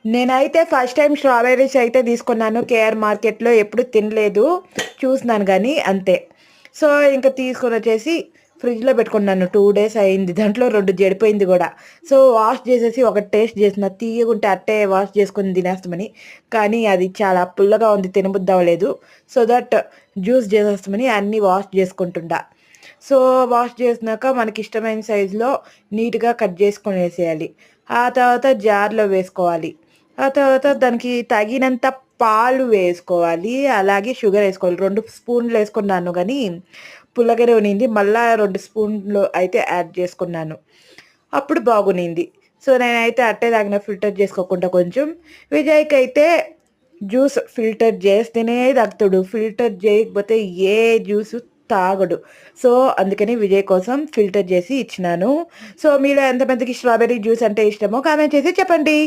నేనైతే first time strawberries అయితే తీసుకున్నాను కేఆర్ మార్కెట్‌లో. ఎప్పుడు తినలేదు. చూసినాను గానీ అంతే. సో, ఇంక తీసుకొనొచ్చేసి ఫ్రిడ్జ్‌లో పెట్టుకున్నాను. 2 డేస్ అయింది. దాంట్లో 2 చెడిపోయింది గూడా. సో, వాష్ చేసేసి ఒకటి టేస్ట్ చేసిన. తియ్యగుంటే అట్టే వాష్ చేసుకొని తినేస్తామని. కానీ అది చాలా పుల్లగా ఉంది. తినబుద్దవ్వలేదు. సో దట్ జ్యూస్ చేసేస్తామని అన్నీ వాష్ చేసుకుంటుండా. సో, వాష్ చేసినాక మనకిష్టమైన సైజులో నీట్‌గా కట్ చేసుకొనేసేయాలి. ఆ తర్వాత జార్‌లో వేసుకోవాలి. ఆ తర్వాత దానికి తగినంత పాలు వేసుకోవాలి. అలాగే షుగరేసుకోవాలి. 2 స్పూన్‌లేసుకున్నాను గానీ, పుల్లగానే ఉన్నింది. మళ్ళా 2 స్పూన్‌లు అయితే యాడ్ చేసుకున్నాను. అప్పుడు బాగునింది. సో, నేనైతే అట్టే తాగిన ఫిల్టర్ చేసుకోకుండా కొంచెం. విజయ్‌కైతే జ్యూస్ ఫిల్టర్ చేస్తేనే తాగుతాడు. ఫిల్టర్ చేయకపోతే ఏ జ్యూసు తాగడు. సో, అందుకని విజయ్ కోసం ఫిల్టర్ చేసి ఇచ్చినాను. సో, మీలో ఎంతమందికి స్ట్రాబెర్రీ జ్యూస్ అంటే ఇష్టమో కామెంట్ చేసి చెప్పండి.